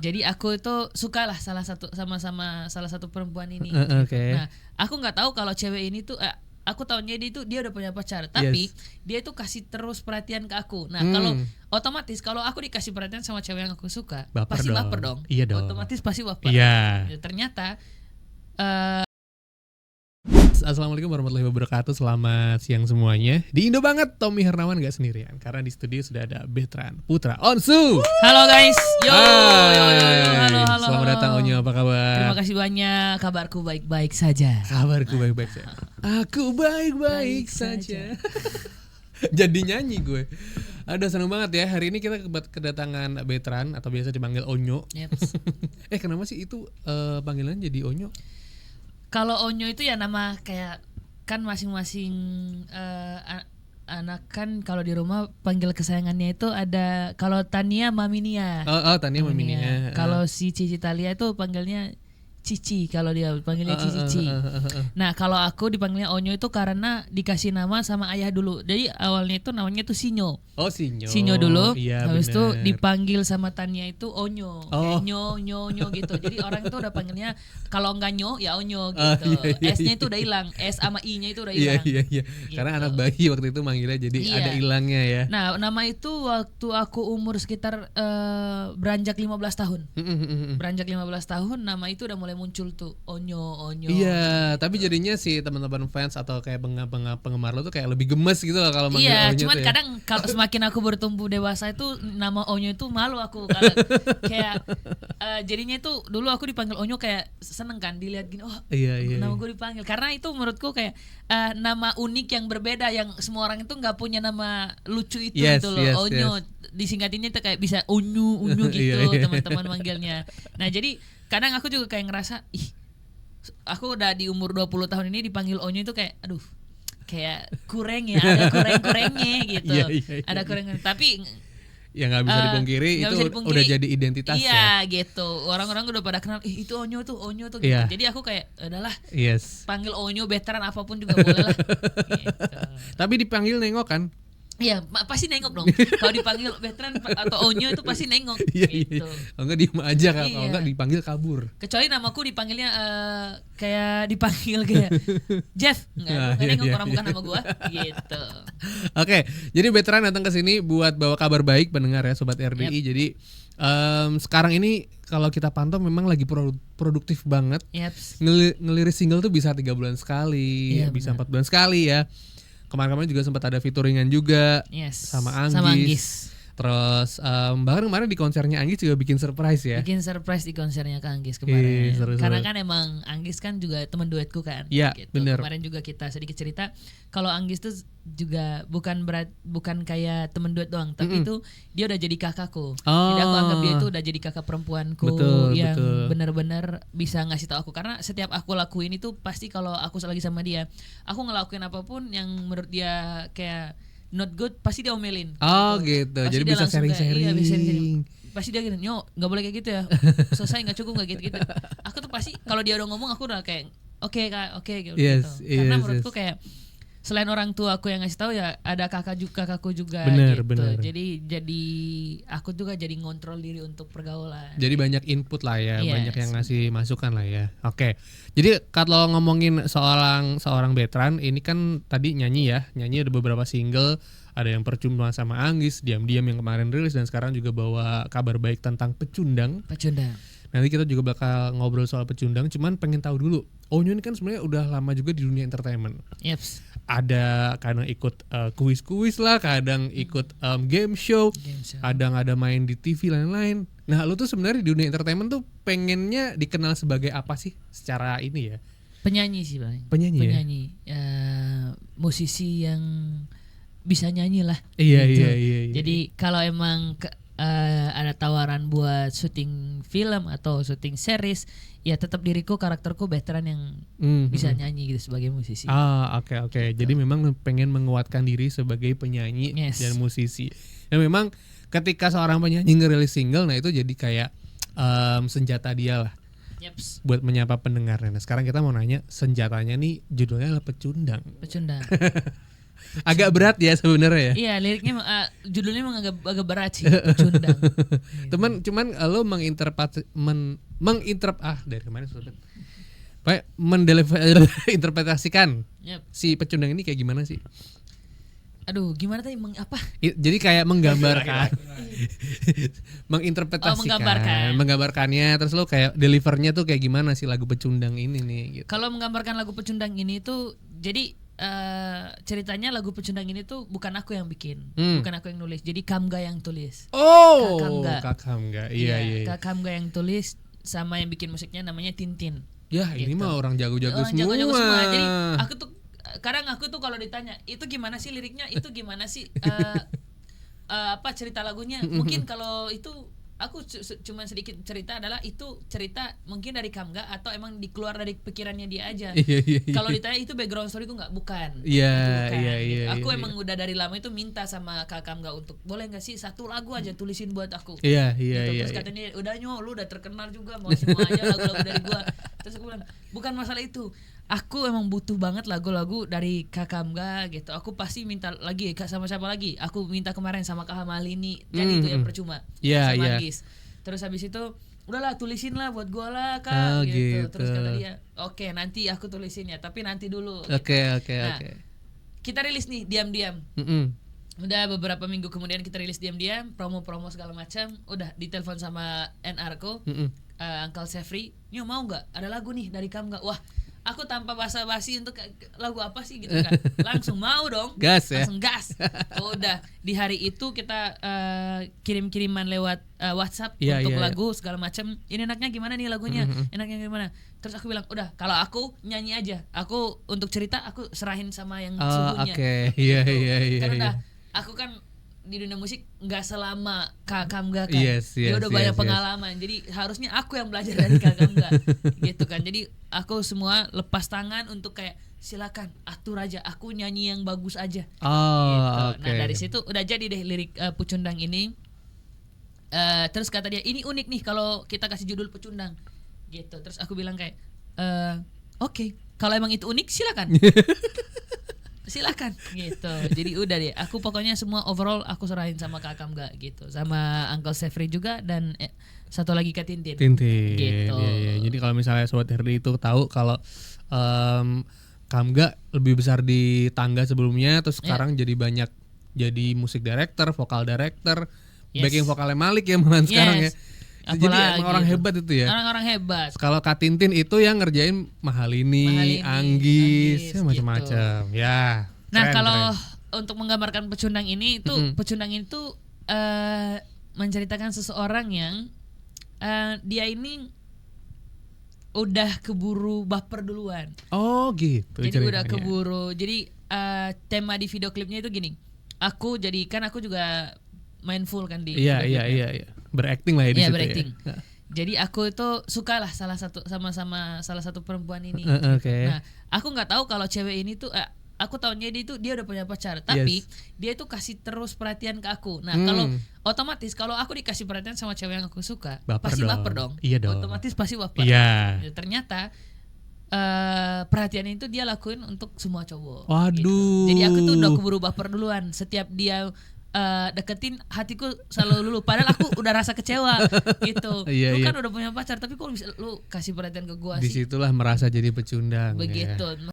Jadi aku itu suka lah salah satu perempuan ini. Oke. Nah, aku nggak tahu kalau cewek ini tuh aku tahunya dia udah punya pacar, tapi dia itu kasih terus perhatian ke aku. Nah, kalau otomatis kalau aku dikasih perhatian sama cewek yang aku suka, pasti baper dong. Iya dong. Otomatis pasti baper. Iya. Ya, ternyata Assalamualaikum warahmatullahi wabarakatuh. Selamat siang semuanya. Di Indo banget, Tommy Hernawan gak sendirian karena di studio sudah ada Bertrand Putra Onsu. Halo guys. Yo. Halo. Selamat datang Onyo, apa kabar? Terima kasih banyak. Kabarku baik-baik saja. Kabarku baik-baik saja. Aku baik-baik saja. Jadi nyanyi gue. Ada seneng banget ya. Hari ini kita kedatangan Bertrand atau biasa dipanggil Onyo. Yep. Kenapa sih itu panggilan jadi Onyo? Kalau Onyo itu ya nama kayak kan masing-masing anak kan kalau di rumah panggil kesayangannya itu ada, kalau Tania Maminia. Oh Tania Maminia. Kalau si Cici Talia itu panggilnya Cici, kalau dia panggilnya Cici. Nah, kalau aku dipanggilnya Onyo itu karena dikasih nama sama ayah dulu. Jadi awalnya itu namanya tuh Sinyo. Oh, Sinyo. Sinyo dulu. Iya, habis itu bener. dipanggil sama Tania itu Onyo. Oh. Nyo gitu. Jadi orang itu udah panggilnya kalau enggak Nyo ya Onyo gitu. Iya. S-nya itu udah hilang. S sama I-nya itu udah hilang. Iya. Gitu. Karena anak bayi waktu itu manggilnya jadi ada hilangnya ya. Nah, nama itu waktu aku umur sekitar beranjak 15 tahun. Beranjak 15 tahun nama itu udah mulai muncul tuh Onyo. Iya, tapi jadinya si teman-teman fans atau kayak penggemar lo tuh kayak lebih gemes gitu loh kalau manggil Onyo. Iya, cuman tuh ya. kadang kalau semakin aku bertumbuh dewasa itu nama Onyo itu malu aku kalau kayak jadinya itu dulu aku dipanggil Onyo kayak seneng kan dilihat gini, Iya. nama gue dipanggil, karena itu menurutku kayak nama unik yang berbeda yang semua orang itu nggak punya nama lucu itu gitu loh. Onyo disingkatinnya itu kayak bisa Onyo gitu. Iya. Teman-teman manggilnya. Nah, jadi kadang aku juga kayak ngerasa aku udah di umur 20 tahun ini dipanggil Onyo itu kayak aduh, kayak kurang ya, ada kurang-kurangnya gitu. Iya. Ada kurang, tapi ya nggak bisa dipungkiri itu udah jadi identitas ya. Iya gitu. Orang-orang udah pada kenal, itu Onyo tuh gitu. Iya. Jadi aku kayak udahlah. Yes. Panggil Onyo, Bertrand apapun juga boleh lah. Gitu. Tapi dipanggil nengok kan? Iya, pasti nengok dong. Kalau dipanggil Bertrand atau Onyo itu pasti nengok. Iya. Gitu. Kalau nggak diem aja kan? Iya. Kalau nggak dipanggil kabur. Kecuali namaku dipanggilnya kayak dipanggil kayak Jeff, nggak nengok, orang bukan nama gua gitu. Oke, jadi Bertrand datang ke sini buat bawa kabar baik pendengar ya Sobat RDI. Yep. Jadi sekarang ini kalau kita pantau memang lagi produktif banget. Yep. Ngeliris single tuh bisa 3 bulan sekali, Iya, bisa benar. 4 bulan sekali ya. Kemarin-kemarin juga sempat ada featuringan juga sama Anggis. Terus bahkan kemarin di konsernya Anggis juga bikin surprise ya. Bikin surprise di konsernya Kak Anggis kemarin. Seru-seru. Karena kan emang Anggis kan juga teman duetku kan. Iya, gitu. bener. Kemarin juga kita sedikit cerita kalau Anggis tuh juga bukan kayak teman duet doang, tapi itu dia udah jadi kakakku. Jadi aku anggap dia itu udah jadi kakak perempuanku yang benar-benar bisa ngasih tahu aku, karena setiap aku lakuin itu pasti kalau aku lagi sama dia, aku ngelakuin apapun yang menurut dia kayak not good pasti dia omelin. Gitu. Pasti Jadi dia bisa langsung kayak, sharing-sharing. iya, bisa sharing. Pasti dia gini, "Nyo, enggak boleh kayak gitu ya. Selesai enggak cukup enggak gitu." Aku tuh pasti kalau dia udah ngomong aku udah kayak oke Kak, oke gitu. Karena menurutku kayak selain orang tua aku yang ngasih tahu ya ada kakakku juga gitu. Bener. Jadi aku juga jadi ngontrol diri untuk pergaulan. Jadi banyak input lah ya, Yes. banyak yang ngasih masukan lah ya. Oke. Jadi kalau ngomongin seorang Bertrand, ini kan tadi nyanyi ada beberapa single, ada yang percuma sama Anggis, diam-diam yang kemarin rilis, dan sekarang juga bawa kabar baik tentang Pecundang. Nanti kita juga bakal ngobrol soal Pecundang, cuman pengen tahu dulu, Onyo ini kan sebenarnya udah lama juga di dunia entertainment. Yeps. Ada kadang ikut kuis-kuis lah, kadang ikut game show, kadang ada main di TV lain-lain. Nah, lu tuh sebenarnya di dunia entertainment tuh pengennya dikenal sebagai apa sih secara ini ya? Penyanyi sih paling. Penyanyi. Musisi yang bisa nyanyi lah. Iya. Jadi kalau emang ada tawaran buat syuting film atau syuting series, ya tetap diriku, karakterku Bertrand yang bisa nyanyi gitu sebagai musisi. Oke. Jadi memang pengen menguatkan diri sebagai penyanyi dan musisi. Dan memang ketika seorang penyanyi ngerilis single, nah itu jadi kayak senjata dia lah. Yeps. Buat menyapa pendengarnya. Nah, sekarang kita mau nanya senjatanya nih, judulnya adalah Pecundang. Agak berat ya sebenarnya ya. Iya, liriknya judulnya memang agak berat sih, pecundang. Cuman lo dari kemarin sudah. Pak mendeleverinterpretasikan si pecundang ini kayak gimana sih? Aduh, gimana tadi apa? Jadi kayak menggambarkan, menggambarkannya, terus lo kayak delivernya tuh kayak gimana sih lagu pecundang ini nih? Gitu. Kalau menggambarkan lagu pecundang ini tuh, jadi ceritanya lagu pecundang ini tuh bukan aku yang bikin, bukan aku yang nulis, jadi Kamga yang tulis. Oh, Kak Kamga, iya. Kak Kamga yang tulis, sama yang bikin musiknya namanya Tintin. Ya, gitu. Ini mah orang jago-jago semua. Jago-jago semua. Jadi kadang aku tuh kalau ditanya itu gimana sih liriknya, itu gimana sih cerita lagunya, mungkin kalau itu aku cuma sedikit cerita adalah itu cerita mungkin dari Kamga atau emang dikeluar dari pikirannya dia aja. Kalau ditanya itu background story itu bukan. Iya. Aku emang udah dari lama itu minta sama Kak Kamga untuk boleh nggak sih satu lagu aja tulisin buat aku. Iya. Terus katanya udah lu udah terkenal juga, mau semua aja lagu-lagu dari gua. Terus aku bilang bukan masalah itu. Aku emang butuh banget lagu-lagu dari Kak Kamga gitu. Aku pasti minta lagi sama siapa lagi? Aku minta kemarin sama Kak Hamalini. Jadi itu yang percuma. Sama Gis. Terus habis itu udahlah tulisin lah buat gua lah Kak gitu. Terus kata dia, "Oke, nanti aku tulisin ya, tapi nanti dulu." Oke. Kita rilis nih diam-diam. Udah beberapa minggu kemudian kita rilis diam-diam, promo-promo segala macam. Udah ditelepon sama NR ko, Uncle Sefri, "Nyo mau nggak? Ada lagu nih dari Kamga." Wah, aku tanpa basa-basi untuk lagu apa sih gitu kan, langsung mau dong, langsung gas. Udah di hari itu kita kirim-kiriman lewat WhatsApp untuk lagu segala macam. Ini enaknya gimana nih lagunya, enaknya gimana. Terus aku bilang udah kalau aku nyanyi aja, aku untuk cerita aku serahin sama yang suhunya. Iya. Karena aku kan di dunia musik nggak selama Kak Kamga kan, dia udah banyak pengalaman, jadi harusnya aku yang belajar dari Kak Kamga gitu kan. Jadi aku semua lepas tangan untuk kayak silakan atur aja, aku nyanyi yang bagus aja. Gitu. Nah dari situ udah jadi deh lirik Pecundang ini. Terus kata dia ini unik nih kalau kita kasih judul Pecundang gitu. Terus aku bilang kayak oke, kalau emang itu unik silakan. Silakan gitu. Jadi udah deh, aku pokoknya semua overall aku serahin sama Kak Kamga gitu, sama Uncle Sefri juga, dan satu lagi Kak Tintin gitu. Iya. Jadi kalau misalnya Sobat Herdi itu tahu kalau Kamga lebih besar di tangga sebelumnya, terus sekarang jadi musik director, vokal director, backing vokalnya Malik ya malah sekarang ya. Jadi emang orang hebat itu ya. Orang-orang hebat. Kalau Kak Tintin itu yang ngerjain Mahalini, Anggis ya macam-macam. Gitu. Ya. Nah, kalau untuk menggambarkan Pecundang ini itu Pecundang itu menceritakan seseorang yang dia ini udah keburu baper duluan. Oh, gitu. Jadi udah keburu. Jadi tema di video klipnya itu gini. Aku juga mindful kan di Iya. Berakting lah ya di situ. Berakting. Ya. Jadi aku itu suka lah salah satu perempuan ini. Nah, aku nggak tahu kalau cewek ini tuh aku tahunya dia udah punya pacar, tapi dia tuh kasih terus perhatian ke aku. Nah, kalau otomatis kalau aku dikasih perhatian sama cewek yang aku suka, pasti baper dong. Iya dong. Otomatis pasti baper. Iya. Ternyata perhatian itu dia lakuin untuk semua cowok. Waduh. Gitu. Jadi aku tuh udah keburu baper duluan. Setiap dia deketin, hatiku selalu lulu. Padahal aku udah rasa kecewa gitu. Lu kan udah punya pacar, tapi kok bisa lu kasih perhatian ke gua sih? Disitulah merasa jadi pecundang. Begitu. Ya.